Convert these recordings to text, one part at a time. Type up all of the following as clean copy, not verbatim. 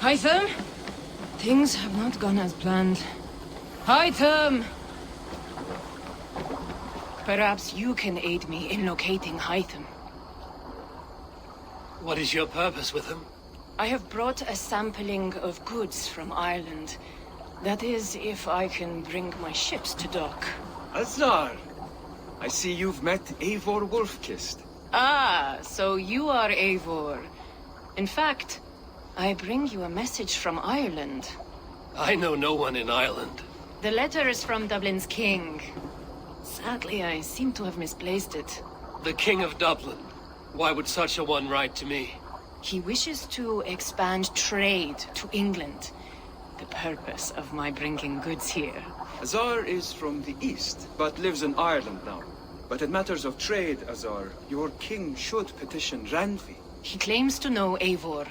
Hytham? Things have not gone as planned. Hytham! Perhaps you can aid me in locating Hytham. What is your purpose with him? I have brought a sampling of goods from Ireland. That is, if I can bring my ships to dock. Azar! I see you've met Eivor Wolfkist. Ah, so you are Eivor. In fact, I bring you a message from Ireland. I know no one in Ireland. The letter is from Dublin's king. Sadly, I seem to have misplaced it. The King of Dublin. Why would such a one write to me? He wishes to expand trade to England. The purpose of my bringing goods here. Azar is from the east, but lives in Ireland now. But in matters of trade, Azar, your king should petition Ranvi. He claims to know Eivor.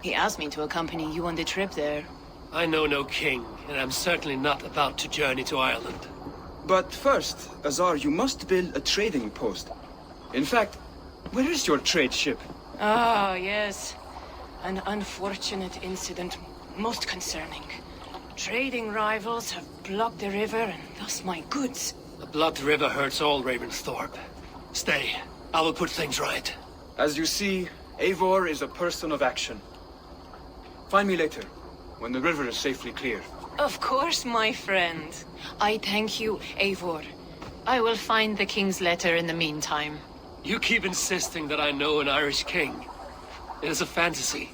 He asked me to accompany you on the trip there. I know no king, and I'm certainly not about to journey to Ireland. But first, Azar, you must build a trading post. In fact, where is your trade ship? Ah, yes. An unfortunate incident, most concerning. Trading rivals have blocked the river, and thus my goods. A blocked river hurts all Ravensthorpe. Stay. I will put things right. As you see, Eivor is a person of action. Find me later, when the river is safely clear. Of course, my friend. I thank you, Eivor. I will find the king's letter in the meantime. You keep insisting that I know an Irish king. It is a fantasy.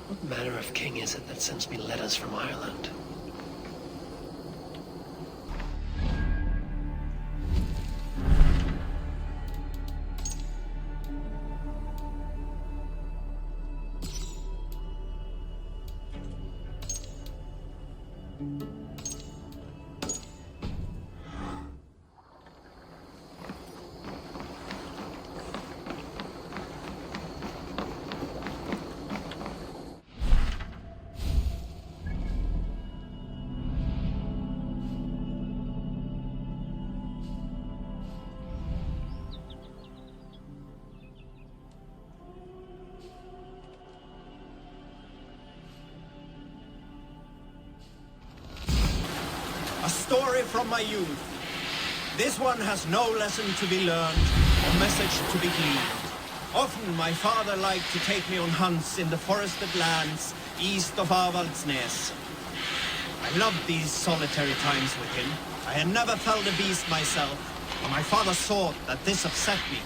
What manner of king is it that sends me letters from Ireland? A story from my youth. This one has no lesson to be learned, or message to be gleaned. Often my father liked to take me on hunts in the forested lands east of Avaldsnes. I loved these solitary times with him. I had never felled a beast myself, and my father thought that this upset me.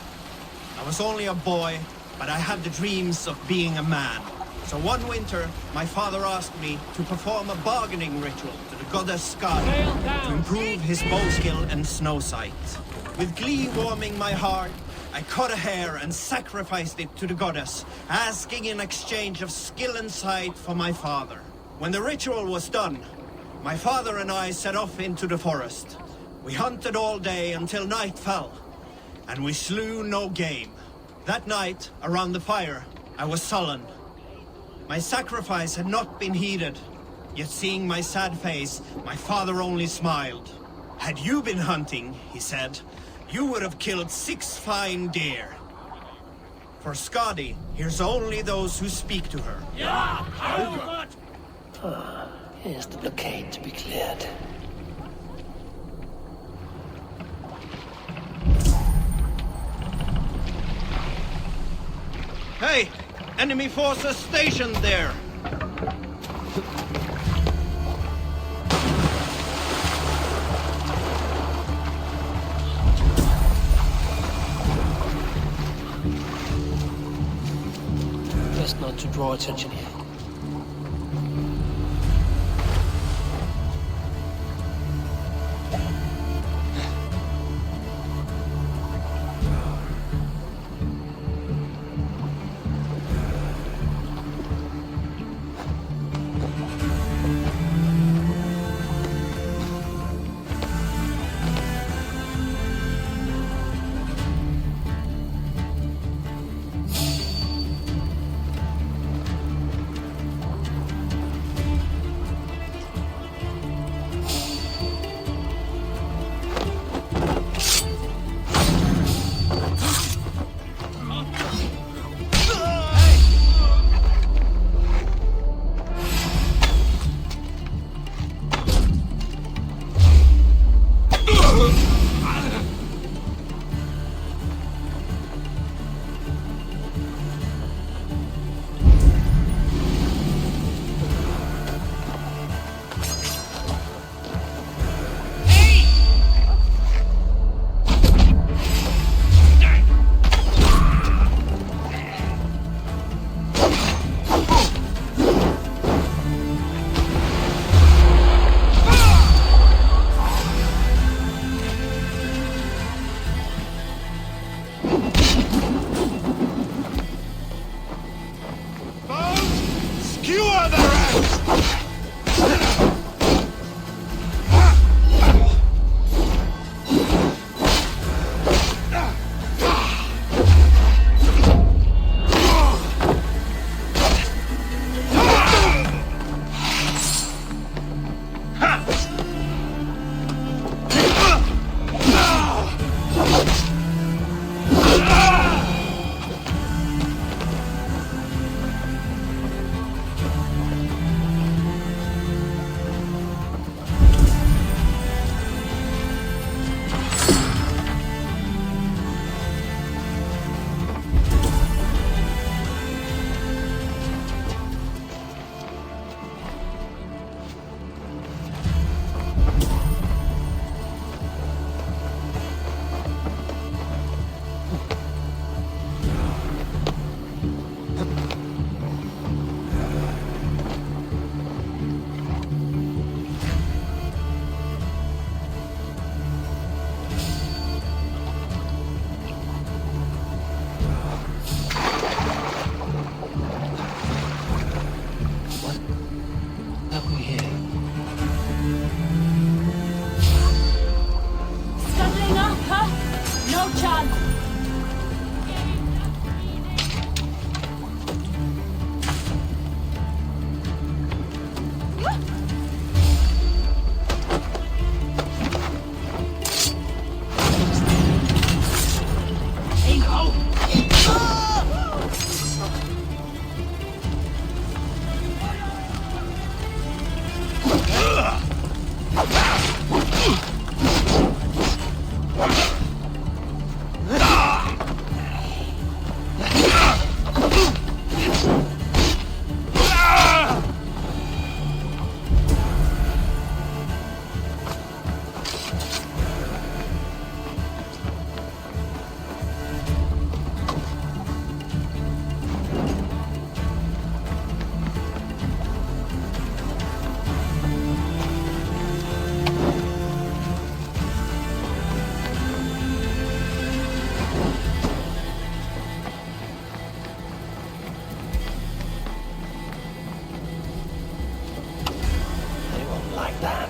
I was only a boy, but I had the dreams of being a man. So one winter, my father asked me to perform a bargaining ritual to the goddess Skadi to improve his bow skill and snow sight. With glee warming my heart, I cut a hair and sacrificed it to the goddess, asking in exchange of skill and sight for my father. When the ritual was done, my father and I set off into the forest. We hunted all day until night fell, and we slew no game. That night, around the fire, I was sullen. My sacrifice had not been heeded, yet seeing my sad face, my father only smiled. Had you been hunting, he said, you would have killed 6 fine deer. For Skadi hears only those who speak to her. Here's the blockade to be cleared. Hey! Enemy forces stationed there! Best not to draw attention here. like that.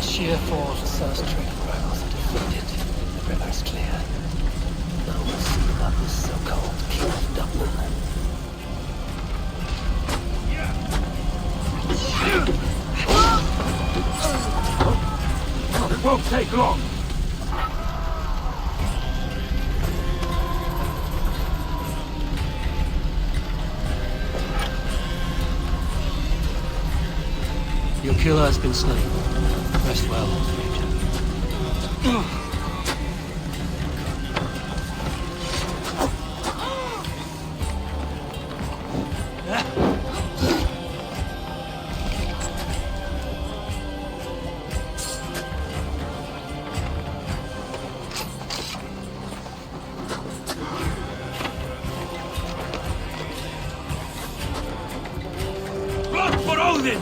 Sheer force Asar's trade rivals are defeated. The river's clear. Now we'll see about this so-called King of Dublin. It won't take long. Your killer has been slain. Rest well, stranger. Blood for Odin!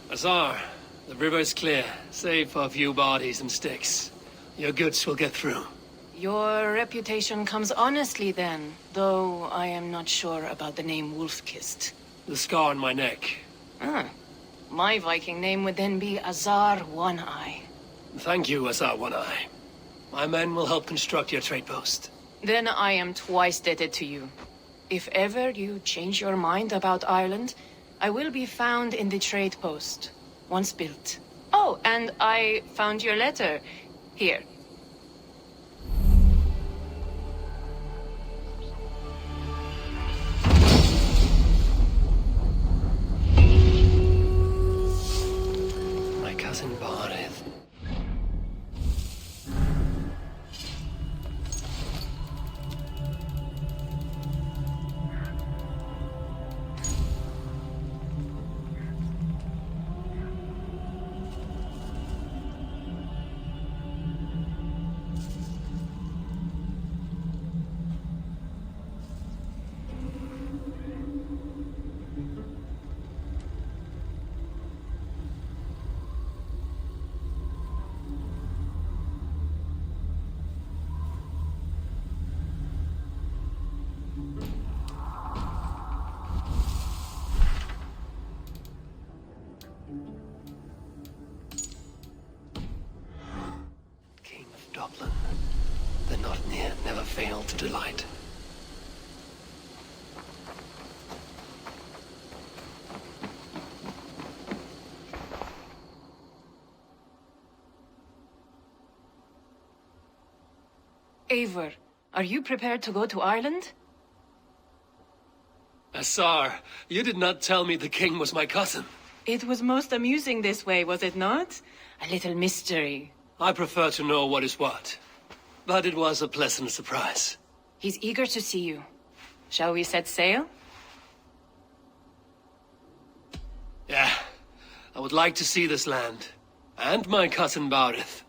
Azar, the river is clear, save for a few bodies and sticks. Your goods will get through. Your reputation comes honestly then, though I am not sure about the name Wolf-Kissed. The scar on my neck. Ah, my Viking name would then be Azar One-Eye. Thank you, Azar One-Eye. My men will help construct your trade post. Then I am twice indebted to you. If ever you change your mind about Ireland, I will be found in the trade post, once built. Oh, and I found your letter. Here. cousin Barith. Dublin. The not near never fail to delight. Eivor, are you prepared to go to Ireland? Assar, you did not tell me the king was my cousin. It was most amusing this way, was it not? A little mystery. I prefer to know what is what. But it was a pleasant surprise. He's eager to see you. Shall we set sail? Yeah. I would like to see this land. And my cousin Barith.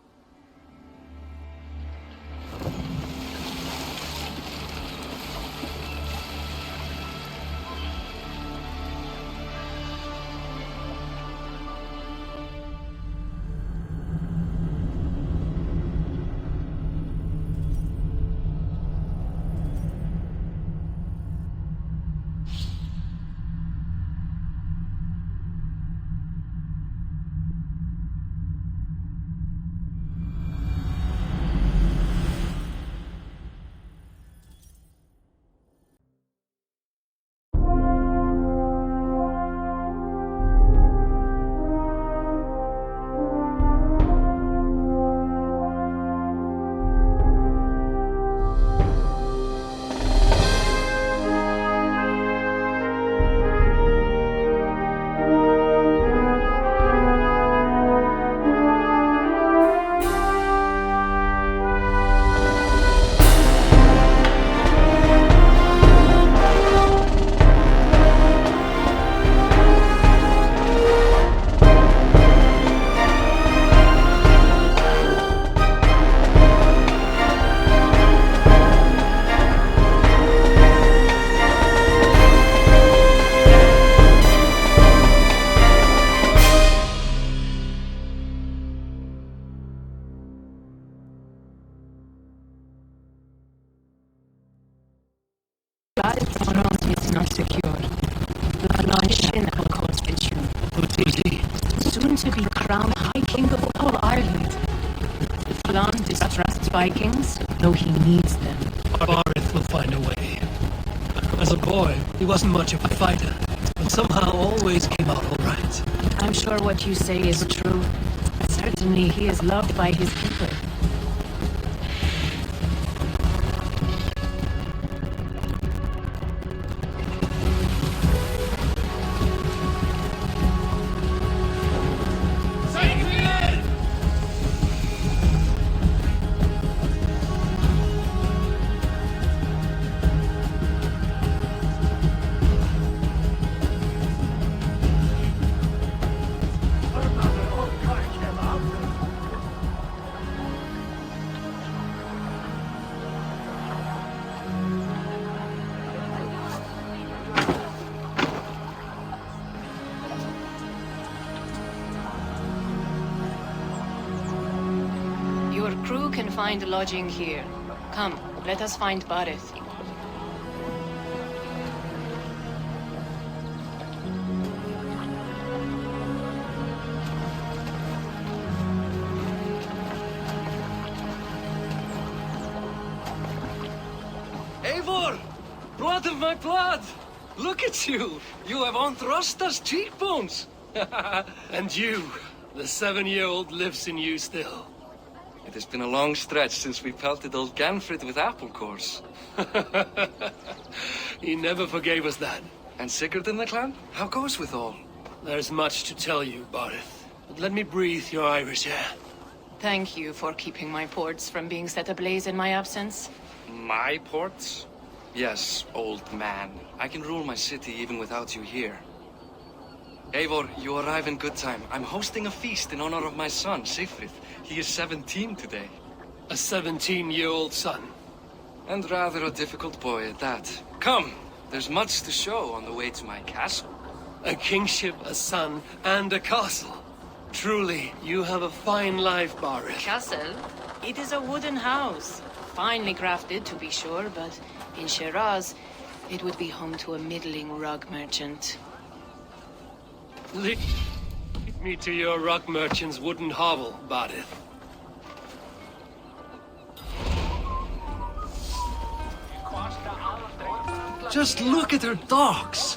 Is not secure. Mission accords with you. What is he? Soon to be crowned High King of all Ireland. Flan distrusts Vikings, though he needs them. Barith will find a way. As a boy, he wasn't much of a fighter, but somehow always came out all right. I'm sure what you say is true. Certainly he is loved by his people. Your crew can find lodging here. Come, let us find Barith. Eivor! Blood of my blood! Look at you! You have Anthrosta's cheekbones! And you, the 7-year-old lives in you still. It has been a long stretch since we pelted old Ganfrid with apple cores. He never forgave us that. And Sigurd in the clan? How goes with all? There's much to tell you, Barith. but let me breathe your Irish air. Thank you for keeping my ports from being set ablaze in my absence. My ports? Yes, old man. I can rule my city even without you here. Eivor, you arrive in good time. I'm hosting a feast in honor of my son, Sigfrid. He is 17 today. A 17-year-old son. And rather a difficult boy at that. Come, there's much to show on the way to my castle. A kingship, a son, and a castle. Truly, you have a fine life, Barid. Castle? It is a wooden house. Finely crafted, to be sure, but in Shiraz, it would be home to a middling rug merchant. Lead me to your rug merchant's wooden hovel, Barid. Just look at her docks.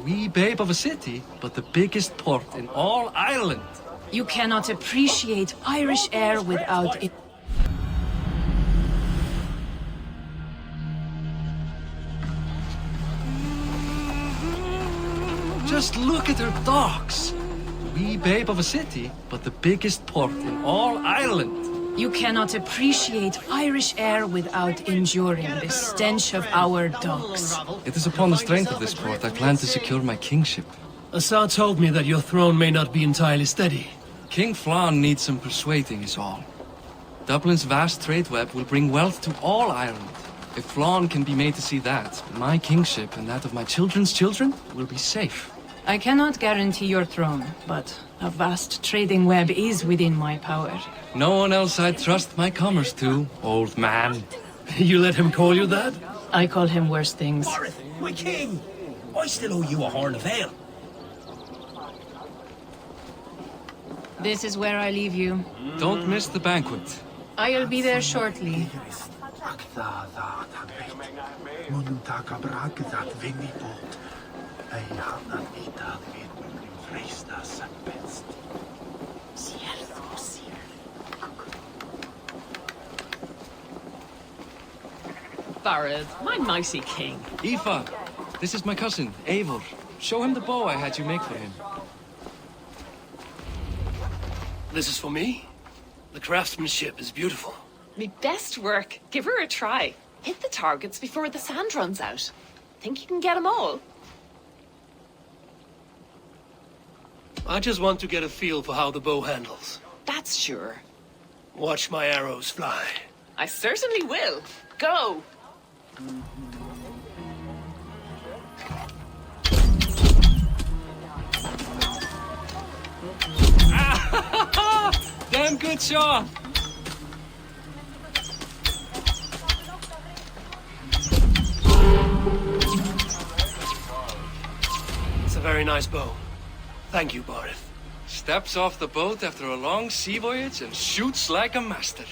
Wee babe of a city, but the biggest port in all Ireland. You cannot appreciate Irish air without it. Just look at her docks. Wee babe of a city, but the biggest port in all Ireland. You cannot appreciate Irish air without enduring the stench of our docks. It is upon the strength of this port I plan to secure my kingship. Assad told me that your throne may not be entirely steady. King Flann needs some persuading is all. Dublin's vast trade web will bring wealth to all Ireland. If Flann can be made to see that, my kingship and that of my children's children will be safe. I cannot guarantee your throne, but a vast trading web is within my power. No one else I'd trust my commerce to, old man. You let him call you that? I call him worse things. Barrett, my king! I still owe you a horn of ale. This is where I leave you. Don't miss the banquet. I'll be there shortly. Barrett, my mighty king. Aoife, this is my cousin, Eivor. Show him the bow I had you make for him. This is for me? The craftsmanship is beautiful. Me best work. Give her a try. Hit the targets before the sand runs out. Think you can get them all? I just want to get a feel for how the bow handles. That's sure. Watch my arrows fly. I certainly will. Go! Damn good shot! It's a very nice bow. Thank you, Barid. Steps off the boat after a long sea voyage and shoots like a master.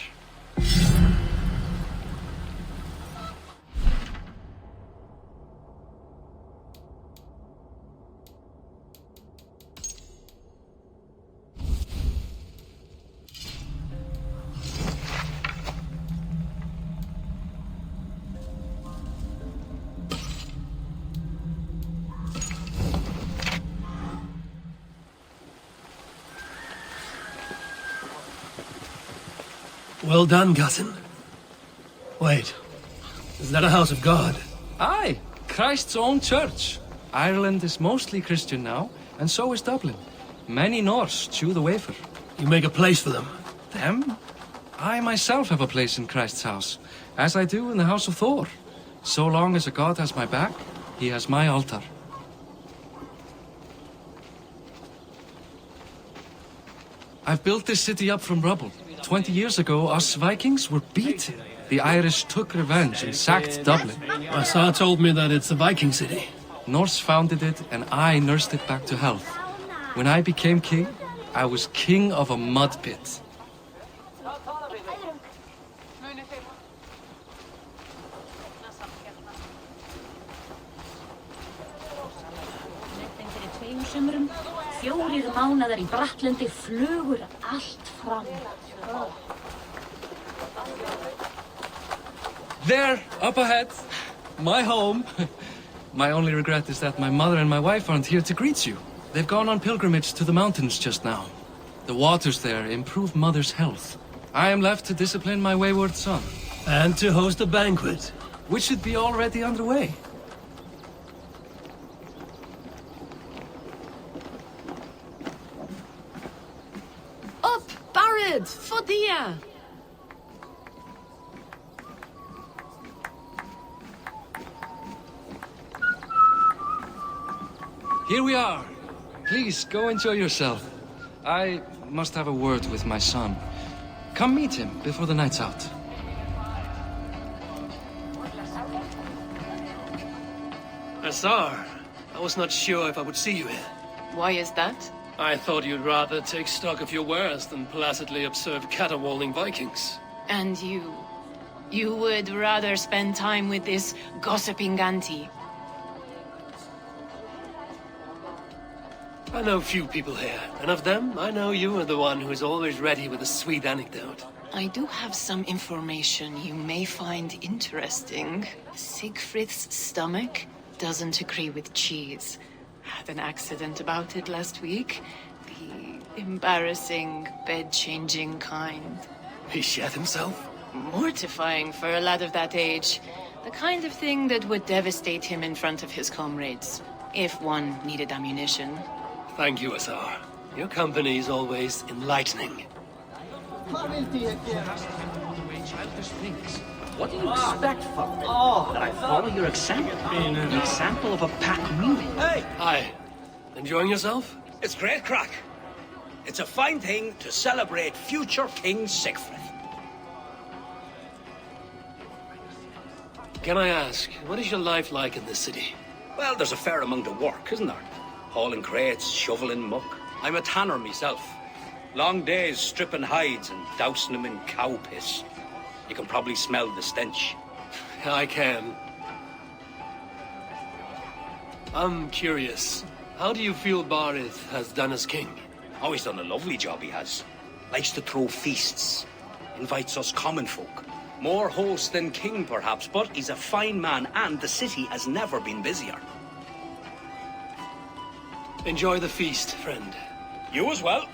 Well done, cousin. Wait, is that a house of God? Aye, Christ's own church. Ireland is mostly Christian now, and so is Dublin. Many Norse chew the wafer. You make a place for them. Them? I myself have a place in Christ's house, as I do in the house of Thor. So long as a god has my back, he has my altar. I've built this city up from rubble. 20 years ago, us Vikings were beaten. The Irish took revenge and sacked Dublin. Assad told me that it's a Viking city. Norse founded it, and I nursed it back to health. When I became king, I was king of a mud pit. Fjórir mánaðar í Brattlendi flugur allt fram. There, up ahead. My home. My only regret is that my mother and my wife aren't here to greet you. They've gone on pilgrimage to the mountains just now. The waters there improve Mother's health. I am left to discipline my wayward son, And to host a banquet. which should be already underway. Up, Barad, Fodia! Here we are. Please, go enjoy yourself. I must have a word with my son. Come meet him before the night's out. Azar, I was not sure if I would see you here. Why is that? I thought you'd rather take stock of your wares than placidly observe caterwauling Vikings. And you? You would rather spend time with this gossiping auntie? I know few people here, and of them, I know you are the one who is always ready with a sweet anecdote. I do have some information you may find interesting. Siegfried's stomach doesn't agree with cheese. Had an accident about it last week. The embarrassing, bed-changing kind. He shat himself? Mortifying for a lad of that age. The kind of thing that would devastate him in front of his comrades. If one needed ammunition. Thank you, Azar. Your company is always enlightening. What do you expect from me? Oh, that I follow your example? The example of a pack mule. Hey, Hi. Enjoying yourself? it's great crack. It's a fine thing to celebrate future King Siegfried. Can I ask, what is your life like in this city? Well, there's a fair amount of work, isn't there? Hauling crates, shoveling muck. I'm a tanner myself. Long days stripping hides and dousing them in cow piss. You can probably smell the stench. I can. I'm curious. How do you feel Barith has done as king? Oh, he's done a lovely job, he has. Likes to throw feasts. Invites us common folk. More host than king, perhaps, but he's a fine man, and the city has never been busier. Enjoy the feast, friend. You as well.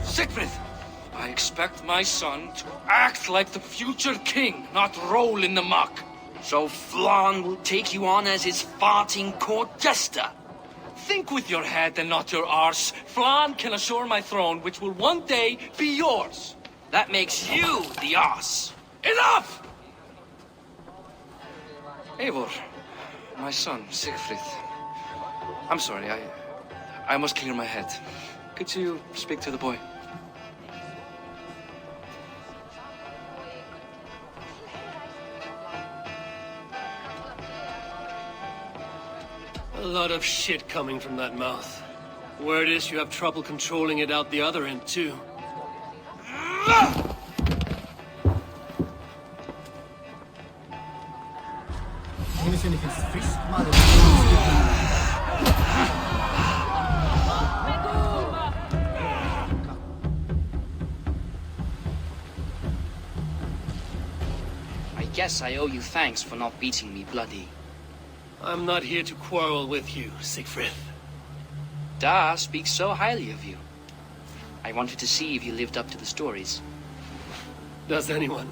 Siegfried! I expect my son to act like the future king, not roll in the muck. So Flan will take you on as his farting court jester. Think with your head and not your arse. Flan can assure my throne, which will one day be yours. That makes you the ass. Enough! Eivor, my son, Siegfried. I'm sorry, I must clear my head. Could you speak to the boy? A lot of shit coming from that mouth. Word is you have trouble controlling it out the other end, too. I guess I owe you thanks for not beating me bloody. I'm not here to quarrel with you, Siegfried. Da speaks so highly of you. I wanted to see if you lived up to the stories. Does anyone?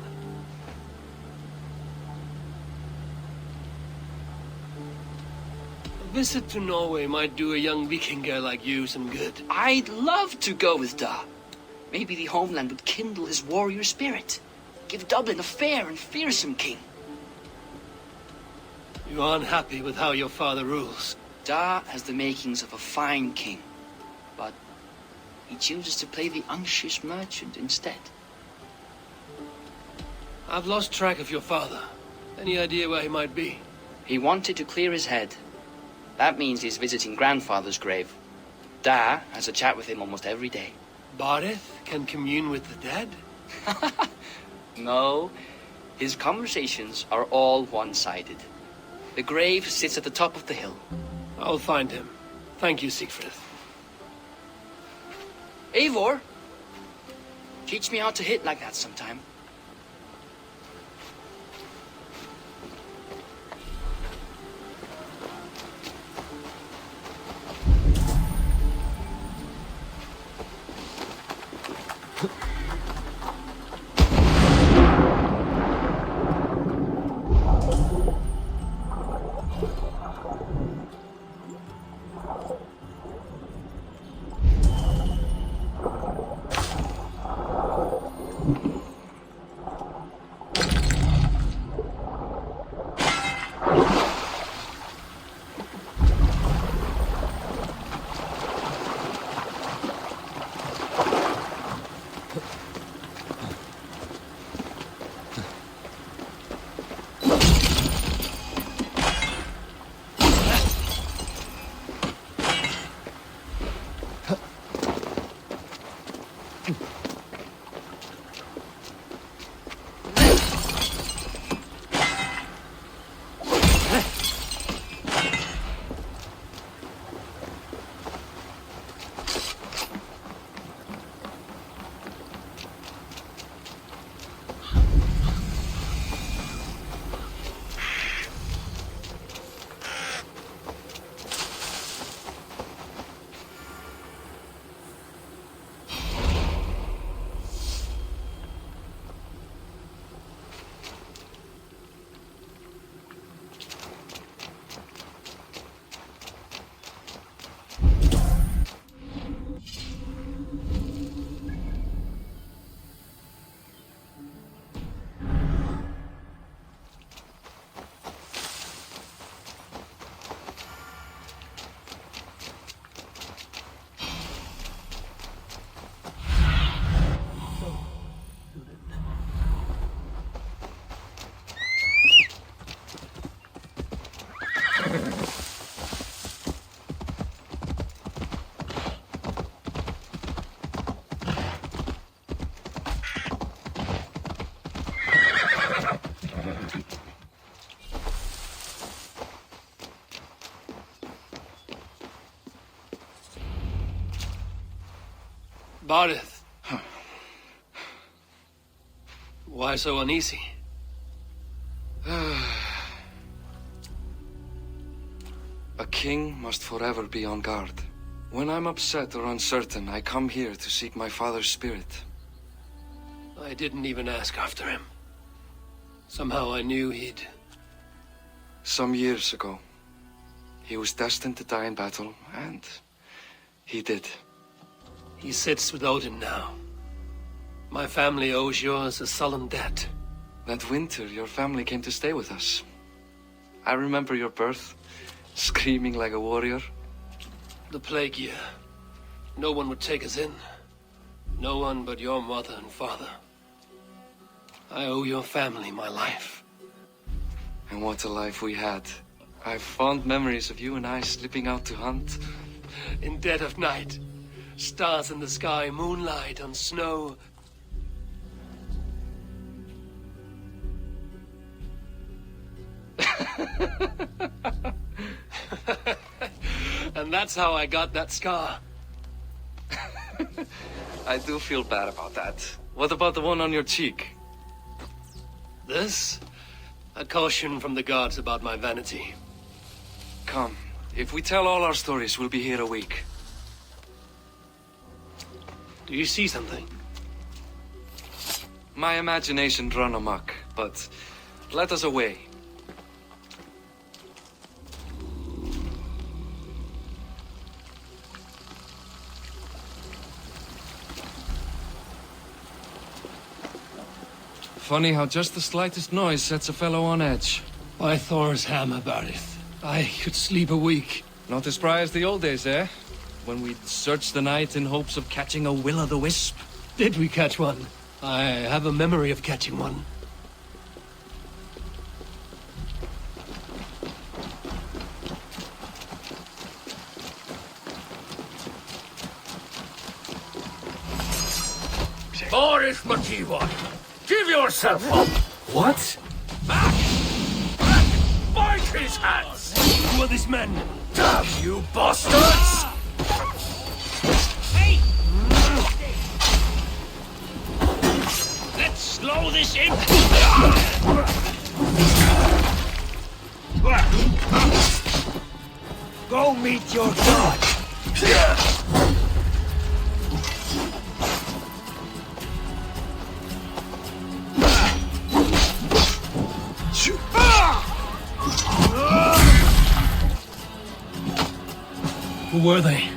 A visit to Norway might do a young Viking girl like you some good. I'd love to go with Da. Maybe the homeland would kindle his warrior spirit. Give Dublin a fair and fearsome king. You are unhappy with how your father rules. Da has the makings of a fine king, but he chooses to play the unctuous merchant instead. I've lost track of your father. Any idea where he might be? He wanted to clear his head. That means he's visiting grandfather's grave. Da has a chat with him almost every day. Barith can commune with the dead? No, his conversations are all one-sided. The grave sits at the top of the hill. I'll find him. Thank you, Siegfried. Eivor, teach me how to hit like that sometime. Barith. Why so uneasy? A king must forever be on guard. When I'm upset or uncertain, I come here to seek my father's spirit. I didn't even ask after him. Somehow I knew he'd... Some years ago, he was destined to die in battle, and he did. He sits with Odin now. My family owes yours a sullen debt. That winter, your family came to stay with us. I remember your birth, screaming like a warrior. The plague year. No one would take us in. No one but your mother and father. I owe your family my life. And what a life we had. I have fond memories of you and I slipping out to hunt. In dead of night. Stars in the sky, moonlight on snow. And that's how I got that scar. I do feel bad about that. What about the one on your cheek? This? A caution from the gods about my vanity. Come, if we tell all our stories, we'll be here a week. Do you see something? My imagination run amok, but let us away. Funny how just the slightest noise sets a fellow on edge. By Thor's hammer, Barith. I could sleep a week. Not as spry as the old days, eh? When we'd search the night in hopes of catching a will-o'-the-wisp. Did we catch one? I have a memory of catching one. Boris Mativon, give yourself up! What? Back! Back! Bite his hands! Who are these men? Damn you bastards! Hey! Let's slow this in! Go meet your god! Who were they?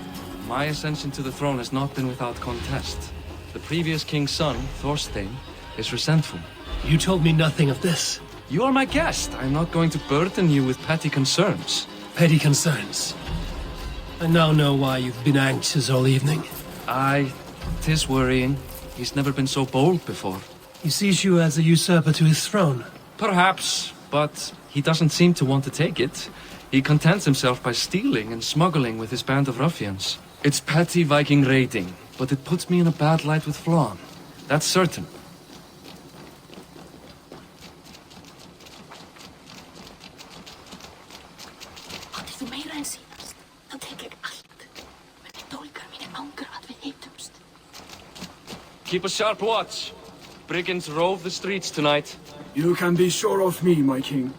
My ascension to the throne has not been without contest. The previous king's son, Thorstein, is resentful. You told me nothing of this. You are my guest. I'm not going to burden you with petty concerns. Petty concerns. I now know why you've been anxious all evening. Aye, 'tis worrying. He's never been so bold before. He sees you as a usurper to his throne. Perhaps, but he doesn't seem to want to take it. He contents himself by stealing and smuggling with his band of ruffians. It's petty Viking raiding, but it puts me in a bad light with Flann. That's certain. Hattir þú meira en síðast, þá tek ég allt. Men ég dólgar mínu ángur að við hittumst. Keep a sharp watch. Brigands rove the streets tonight. You can be sure of me, my king.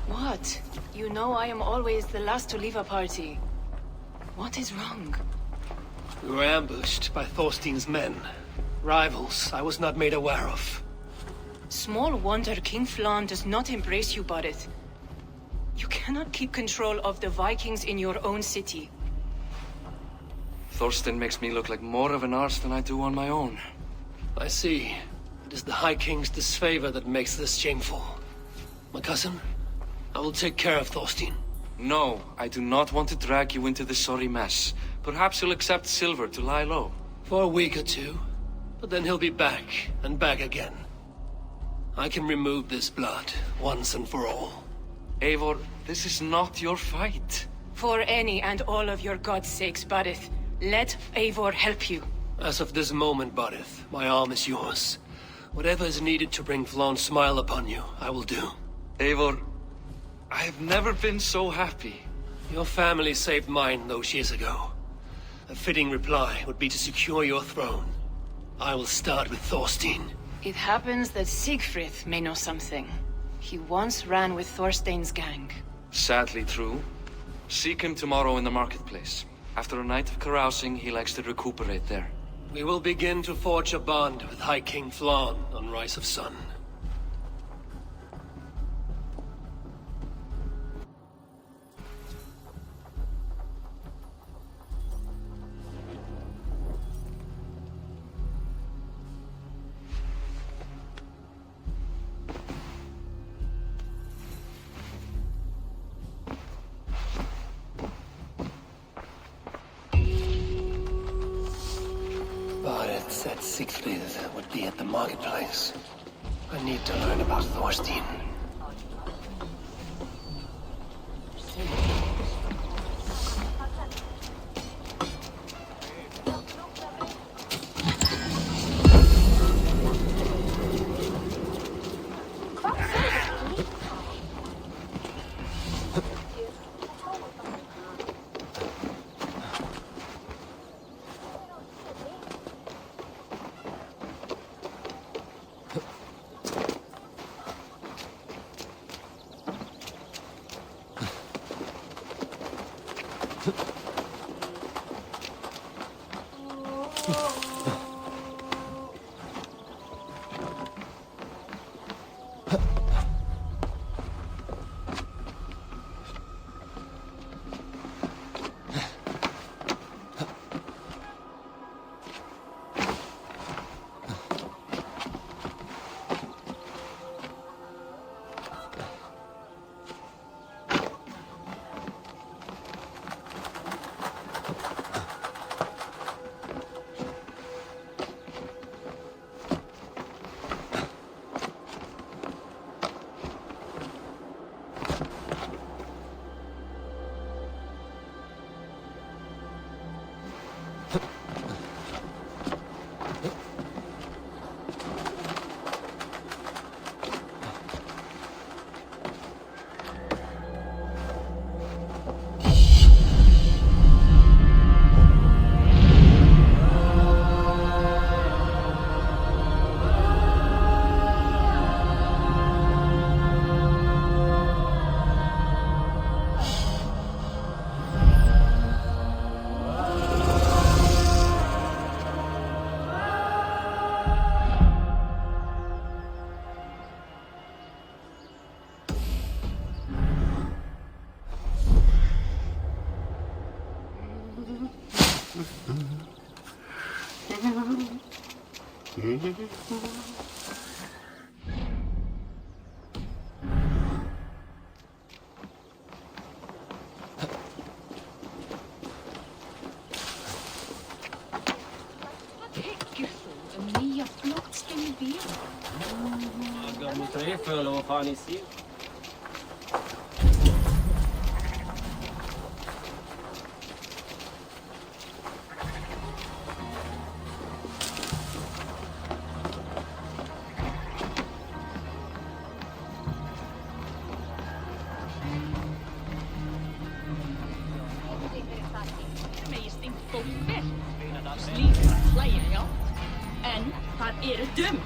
What? You know I am always the last to leave a party. What is wrong? We were ambushed by Thorstein's men. Rivals I was not made aware of. Small wonder King Flann does not embrace you, Barith. You cannot keep control of the Vikings in your own city. Thorstein makes me look like more of an arse than I do on my own. I see. It is the High King's disfavor that makes this shameful. My cousin, I will take care of Thorstein. No, I do not want to drag you into this sorry mess. Perhaps you'll accept silver to lie low. For a week or two. But then he'll be back, and back again. I can remove this blood, once and for all. Eivor, this is not your fight. For any and all of your god's sakes, Barith, let Eivor help you. As of this moment, Barith, my arm is yours. Whatever is needed to bring Flawn's smile upon you, I will do. Eivor, I have never been so happy. Your family saved mine those years ago. A fitting reply would be to secure your throne. I will start with Thorstein. It happens that Siegfried may know something. He once ran with Thorstein's gang. Sadly true. Seek him tomorrow in the marketplace. After a night of carousing, he likes to recuperate there. We will begin to forge a bond with High King Flawn on Rise of Sun. Barith said Siegfried would be at the marketplace. I need to learn about Thorstein. En það eru dum.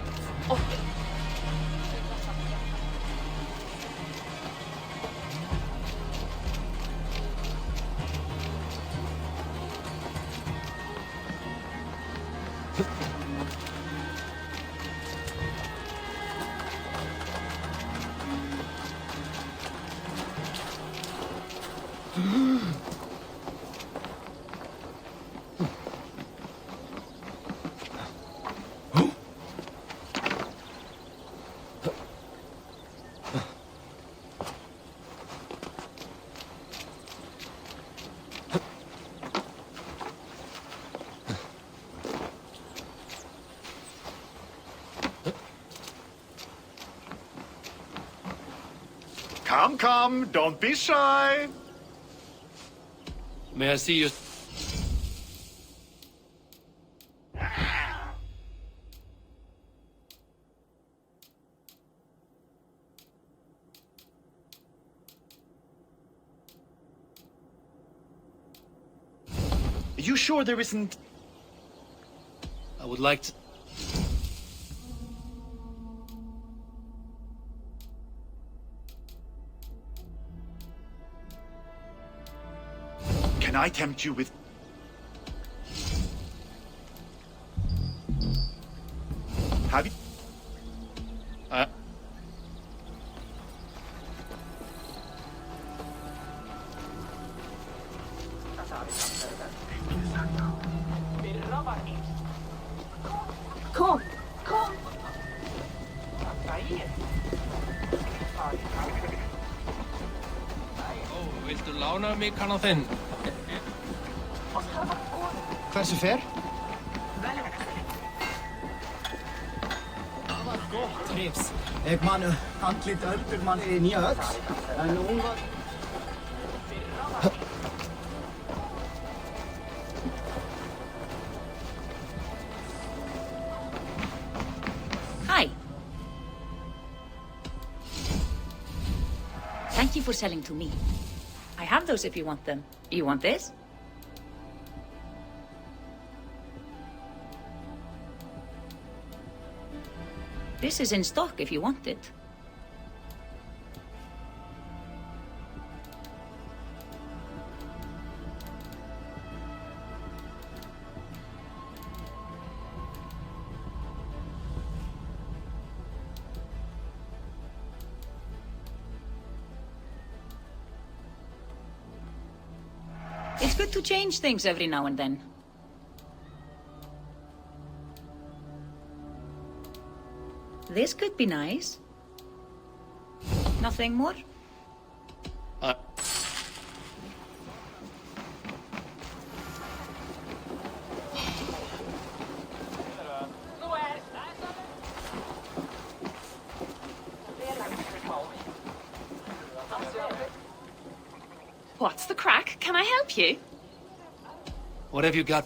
Come, come, don't be shy. May I see you? Are you sure there isn't... I would like to... Can I tempt you with... Have you... Kom, kom! Viltu lána mig kann á þinn? Hversu fer? Það var gott, Trifs. Ég man andlit öldur mann í nýja öll. En hún var... Hi. Thank you for selling to me. I have those if you want them. You want this? This is in stock if you want it. It's good to change things every now and then. This could be nice. Nothing more? What's the crack? Can I help you? What have you got?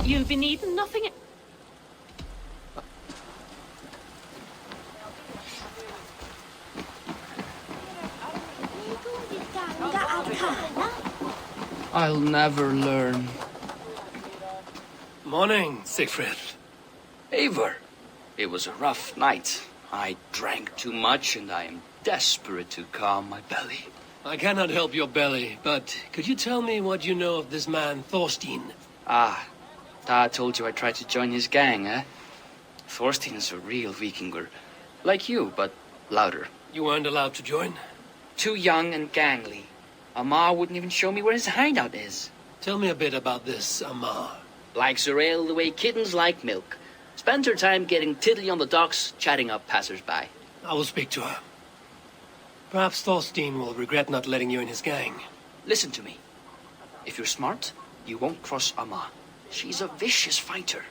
You'll be needing nothing. I'll never learn. Morning, Siegfried. Eivor, it was a rough night. I drank too much and I am desperate to calm my belly. I cannot help your belly, but could you tell me what you know of this man, Thorstein? Ah, Dad told you I tried to join his gang, eh? Thorstein is a real Vikinger. Like you, but louder. You weren't allowed to join? Too young and gangly. Amar wouldn't even show me where his hideout is. Tell me a bit about this Amar. Likes her ale the way kittens like milk. Spends her time getting tiddly on the docks, chatting up passers-by. I will speak to her. Perhaps Thorstein will regret not letting you in his gang. Listen to me. If you're smart, you won't cross Amma. She's a vicious fighter.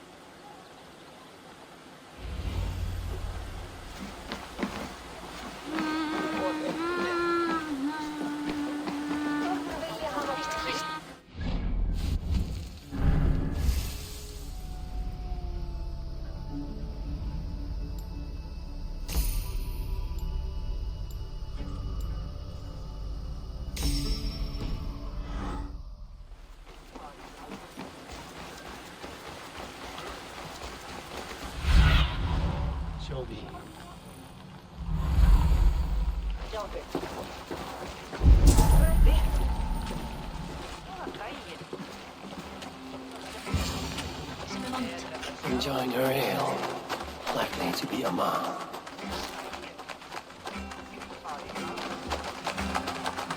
Shelby. Enjoying her ale. Likely to be a mom.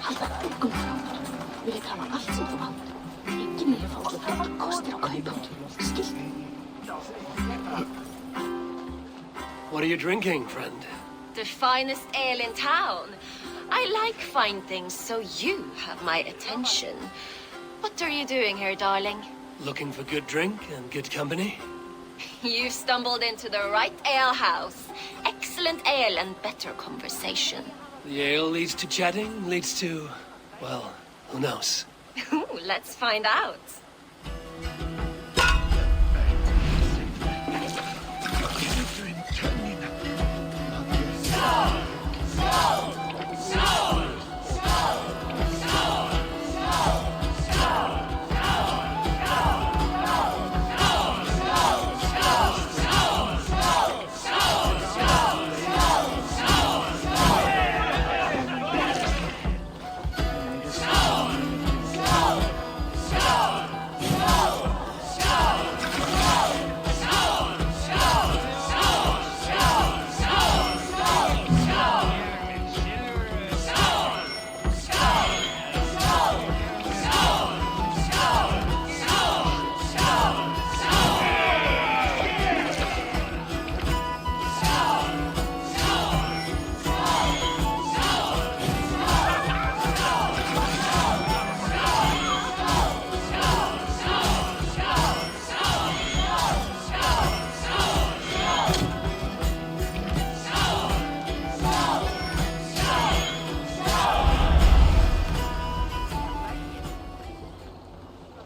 Halda ögum frá mér. Vil ég hafa allt sem þú átt. Engin meiri fólk kostir á kaupandur. Skilt. What are you drinking, friend? The finest ale in town. I like fine things, so you have my attention. What are you doing here, darling? Looking for good drink and good company? You've stumbled into the right alehouse. Excellent ale and better conversation. The ale leads to chatting, leads to... well, who knows? Let's find out.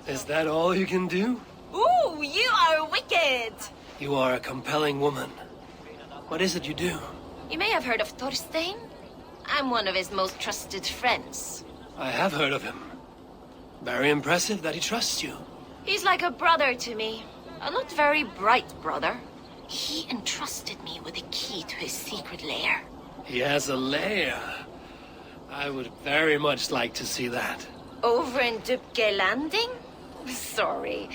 Is that all you can do? Ooh, you are wicked! You are a compelling woman. What is it you do? You may have heard of Thorstein. I'm one of his most trusted friends. I have heard of him. Very impressive that he trusts you. He's like a brother to me. A not very bright brother. He entrusted me with the key to his secret lair. He has a lair. I would very much like to see that. Over in Dubke Landing? Sorry.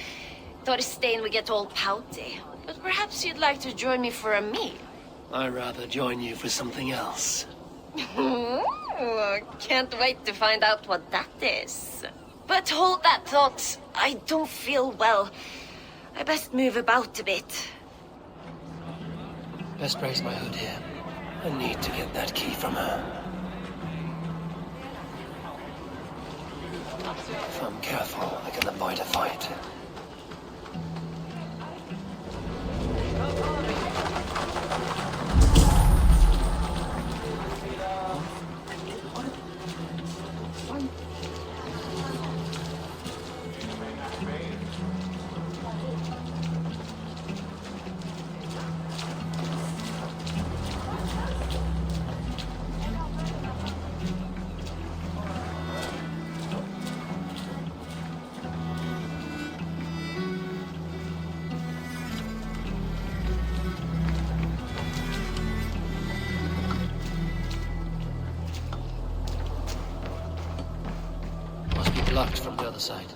Thorstein would get all pouty. But perhaps you'd like to join me for a meal. I'd rather join you for something else. Ooh, can't wait to find out what that is. But hold that thought. I don't feel well. I best move about a bit. Best raise my hood here. I need to get that key from her. If I'm careful, I can avoid a fight. Locked from the other side.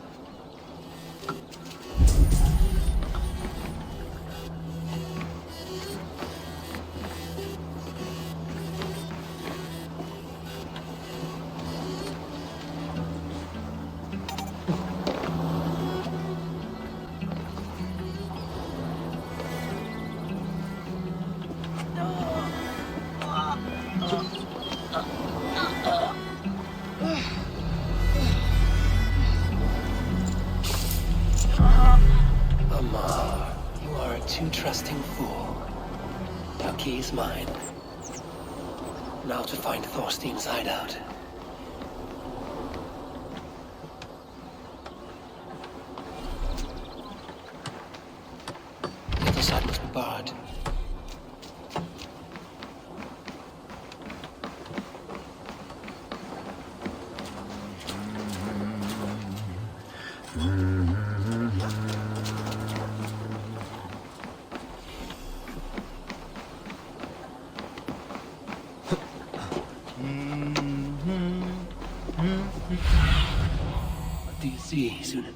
Trusting fool. Now key's mine. Now to find Thorstein's hideout. The other side must be barred. do you see, Sunan?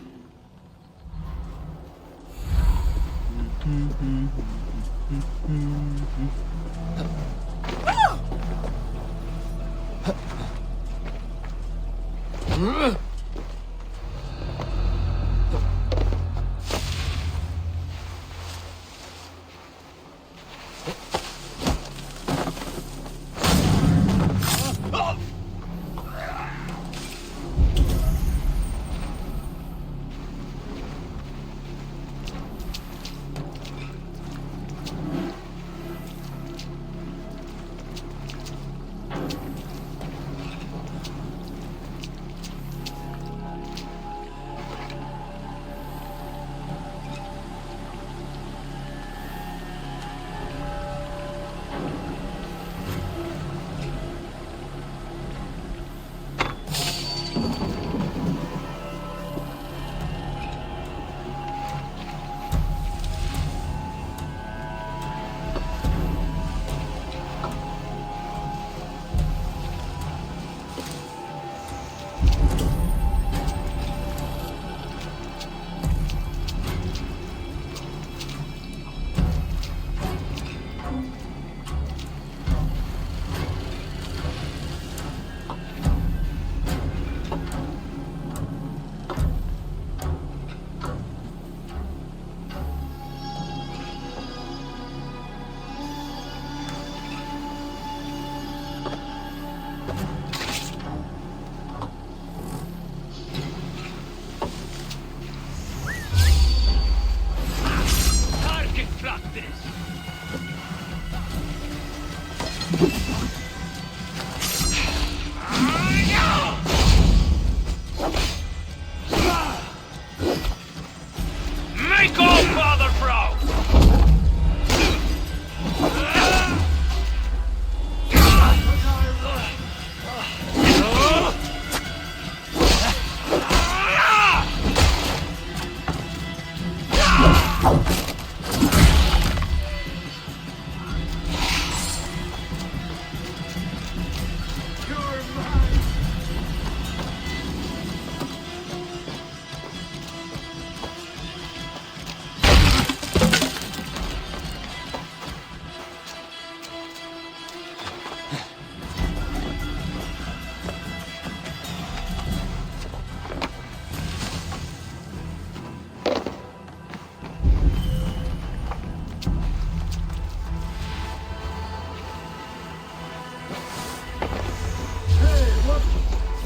Make all father proud!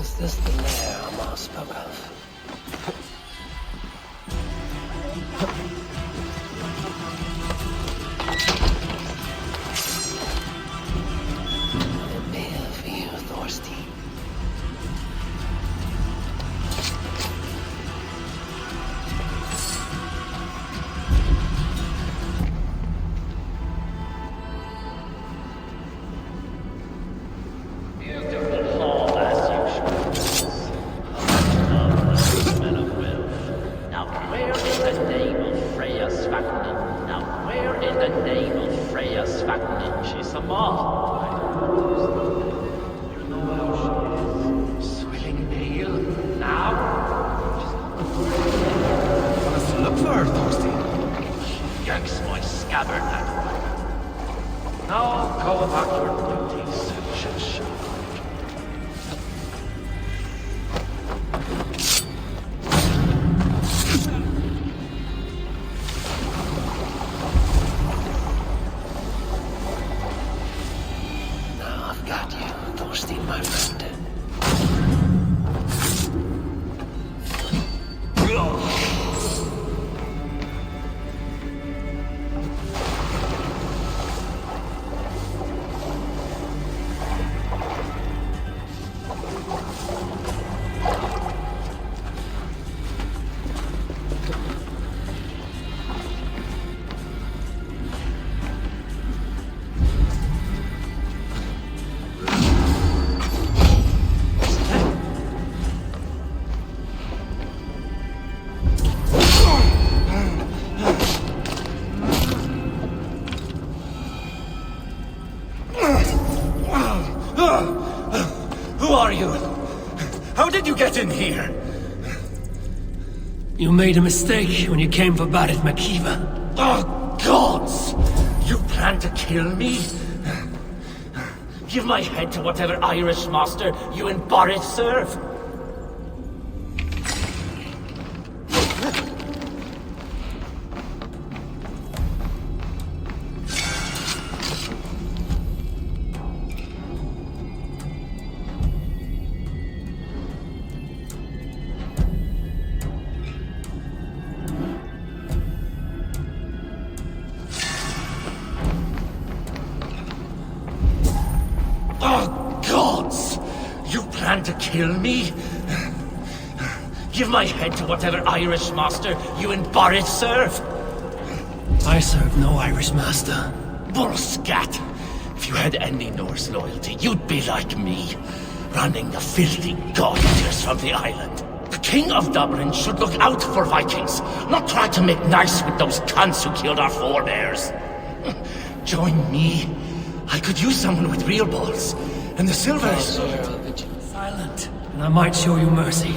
Is this the lair Amar spoke of? A bale for you, Thorstein. Who are you? How did you get in here? You made a mistake when you came for Barrett McKeever. Oh, gods! You plan to kill me? Give my head to whatever Irish master you and Boris serve. To kill me? Give my head to whatever Irish master you and Boris serve. I serve no Irish master. Bullscat! If you had any Norse loyalty, you'd be like me, running the filthy god-eaters from the island. The King of Dublin should look out for Vikings, not try to make nice with those cunts who killed our forebears. Join me. I could use someone with real balls. And the Silvers... Silent, and I might show you mercy.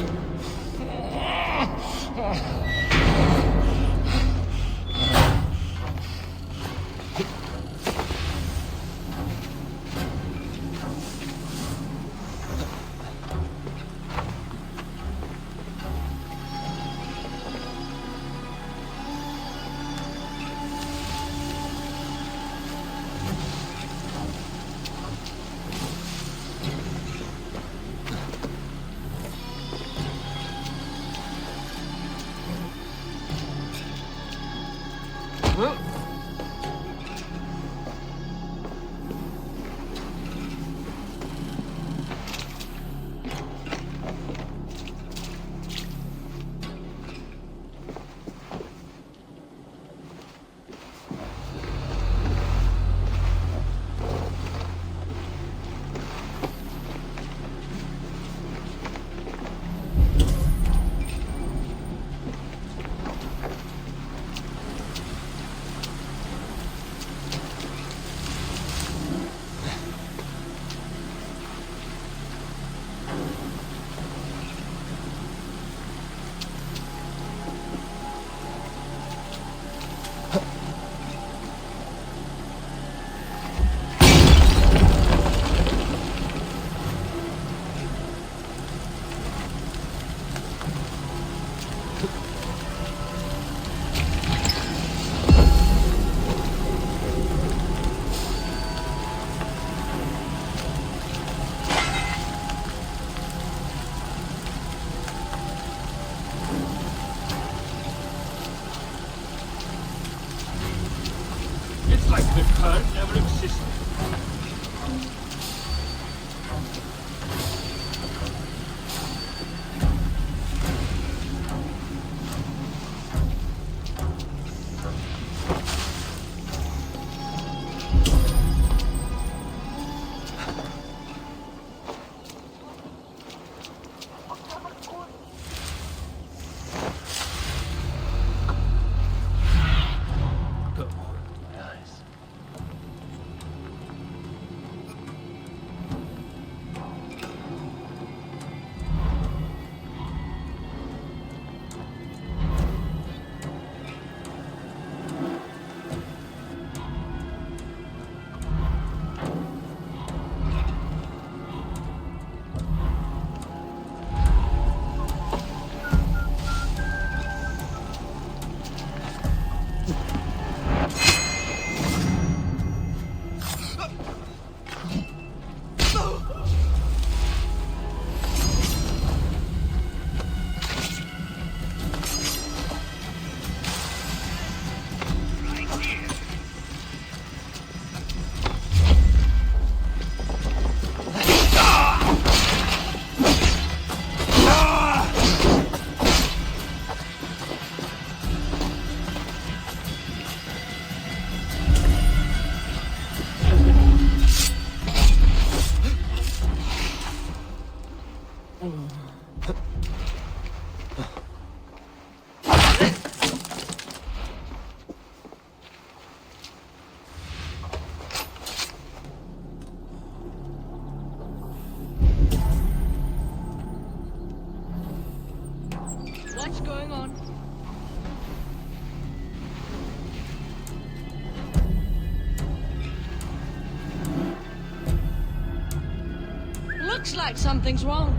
Looks like something's wrong.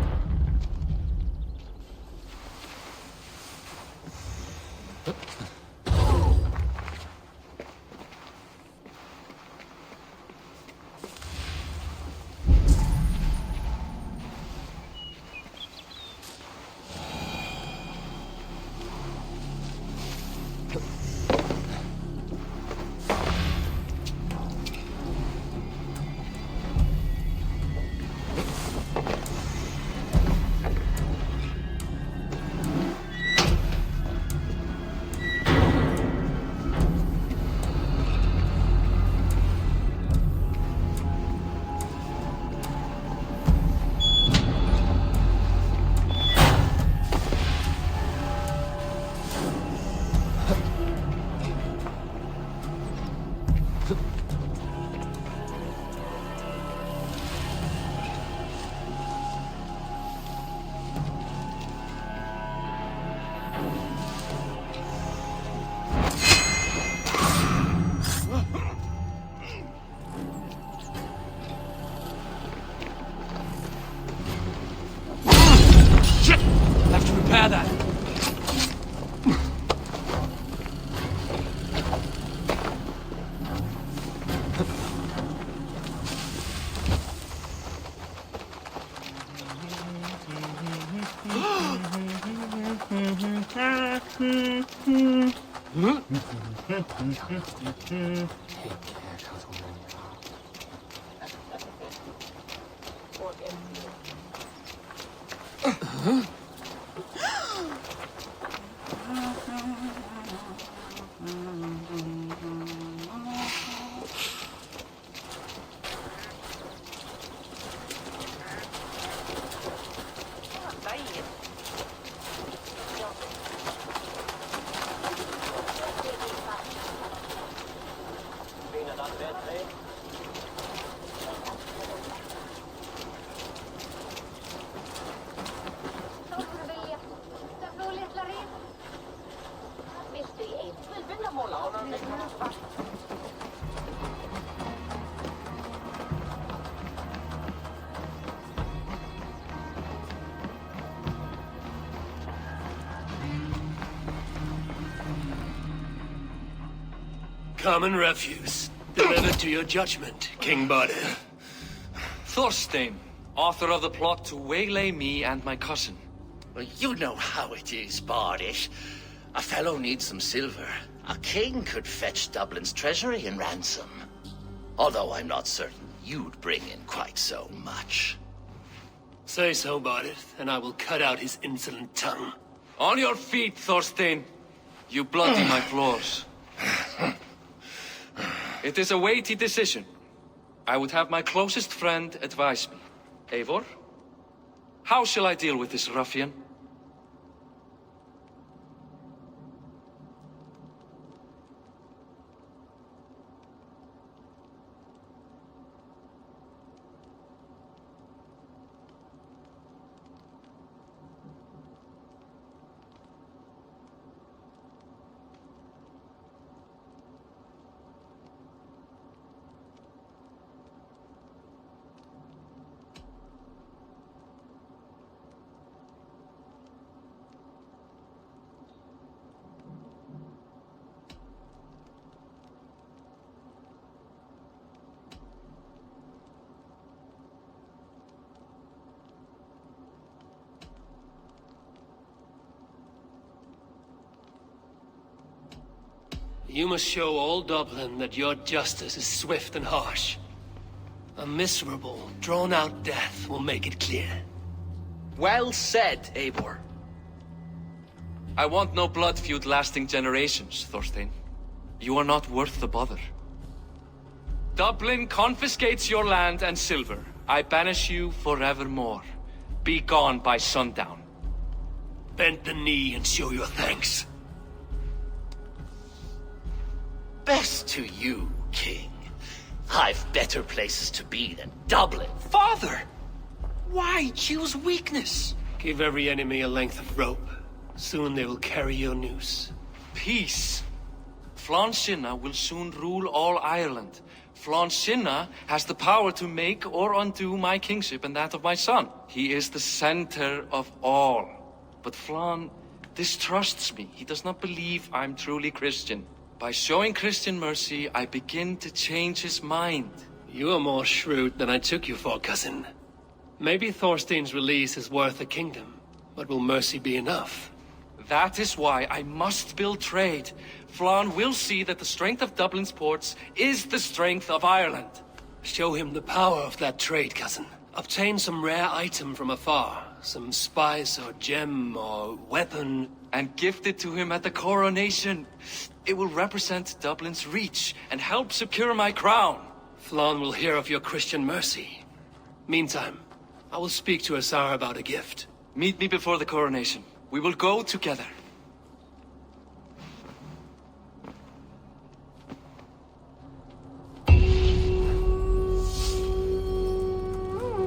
Common refuse. Delivered to your judgment, King Bardiff. Thorstein, author of the plot to waylay me and my cousin. Well, you know how it is, Bardish. A fellow needs some silver. A king could fetch Dublin's treasury in ransom. Although I'm not certain you'd bring in quite so much. Say so, Bardiff, and I will cut out his insolent tongue. On your feet, Thorstein. You bloody my floors. It is a weighty decision. I would have my closest friend advise me. Eivor? How shall I deal with this ruffian? You must show all Dublin that your justice is swift and harsh. A miserable, drawn-out death will make it clear. Well said, Eivor. I want no blood feud lasting generations, Thorstein. You are not worth the bother. Dublin confiscates your land and silver. I banish you forevermore. Be gone by sundown. Bend the knee and show your thanks. Best to you, King. I've better places to be than Dublin. Father! Why choose weakness? Give every enemy a length of rope. Soon they will carry your news. Peace. Flansinna will soon rule all Ireland. Flann Sinna has the power to make or undo my kingship and that of my son. He is the center of all. But Flann distrusts me. He does not believe I'm truly Christian. By showing Christian mercy, I begin to change his mind. You are more shrewd than I took you for, cousin. Maybe Thorstein's release is worth a kingdom, but will mercy be enough? That is why I must build trade. Flann will see that the strength of Dublin's ports is the strength of Ireland. Show him the power of that trade, cousin. Obtain some rare item from afar. Some spice or gem or weapon. And gift it to him at the coronation. It will represent Dublin's reach and help secure my crown. Flann will hear of your Christian mercy. Meantime, I will speak to Asar about a gift. Meet me before the coronation. We will go together.